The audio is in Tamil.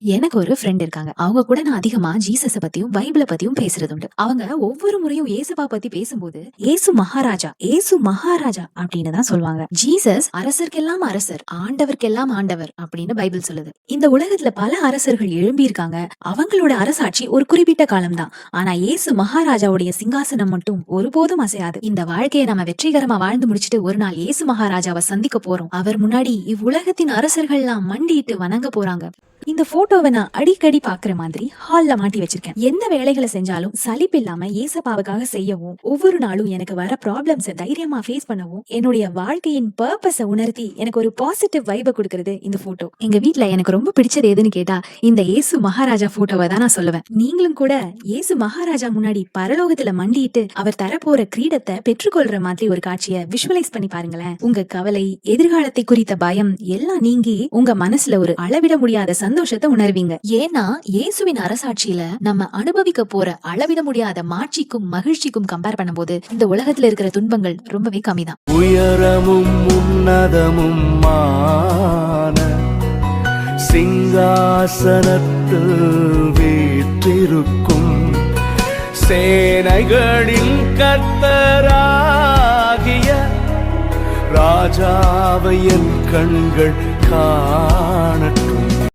எனக்கு ஒரு ஃப்ரெண்ட் இருக்காங்க. அவங்க கூட நான் அதிகமா ஜீசஸ பத்தியும் பைபிள பத்தியும் பேசுறது உண்டு. அவங்க ஒவ்வொரு முறையும் இயேசுவ பத்தி பேசும்போது இயேசு மகாராஜா, இயேசு மகாராஜா அப்படின்னு தான் சொல்வாங்க. ஜீசஸ் அரசர்க்கெல்லாம் அரசர், ஆண்டவர்க்கெல்லாம் ஆண்டவர் அப்படின்னு பைபிள் சொல்லுது. இந்த உலகத்துல பல அரசர்கள் எழும்பி இருக்காங்க. அவங்களோட அரசாட்சி ஒரு குறிப்பிட்ட காலம் தான். ஆனா இயேசு மகாராஜாவுடைய சிங்காசனம் மட்டும் ஒருபோதும் அசையாது. இந்த வாழ்க்கையை நம்ம வெற்றிகரமா வாழ்ந்து முடிச்சிட்டு ஒரு நாள் இயேசு மகாராஜாவை சந்திக்க போறோம். அவர் முன்னாடி இவ்வுலகத்தின் அரசர்கள்லாம் மண்டியிட்டு வணங்க போறாங்க. இந்த போட்டோவை நான் அடிக்கடி பாக்குற மாதிரி ஹால்ல மாட்டி வச்சிருக்கேன். எந்த வேலைகளை செஞ்சாலும் சலிப்பில்லாம ஏசப்பாவுக்காக செய்யவும், ஒவ்வொரு நாளும் எனக்கு வர ப்ராப்ளம்ஸை தைரியமா ஃபேஸ் பண்ணவும், என்னுடைய வாழ்க்கையின் பர்பஸை உணர்த்தி எனக்கு ஒரு பாசிட்டிவ் வைபை கொடுக்கறது இந்த போட்டோ. எங்க வீட்ல எனக்கு ரொம்ப பிடிச்சது எதுன்னு கேட்டா இந்த இயேசு மகாராஜா போட்டோவை தான் நான் சொல்லுவேன். நீங்களும் கூட இயேசு மகாராஜா முன்னாடி பரலோகத்துல மண்டிட்டு அவர் தரப்போற கிரீடத்தை பெற்றுக்கொள்ற மாதிரி ஒரு காட்சியை விஷுவலைஸ் பண்ணி பாருங்களேன். உங்க கவலை, எதிர்காலத்தை குறித்த பயம் எல்லாம் நீங்கி உங்க மனசுல ஒரு அளவிட முடியாத சந்தோஷத்தை உணர்வீங்க. ஏன்னா இயேசுவின் அரசாட்சியில நம்ம அனுபவிக்க போற அளவிட முடியாத மாட்சிக்கும் மகிழ்ச்சிக்கும் கம்பேர் பண்ணும்போது இந்த உலகத்துல இருக்கிற துன்பங்கள் ரொம்பவே கம்மிதான். உயரமும் உன்னதமும் சிங்காசனத்தில் வீற்றிருக்கும் சேனைகளின் கர்த்தராகிய ராஜாவை என் கண்கள் காண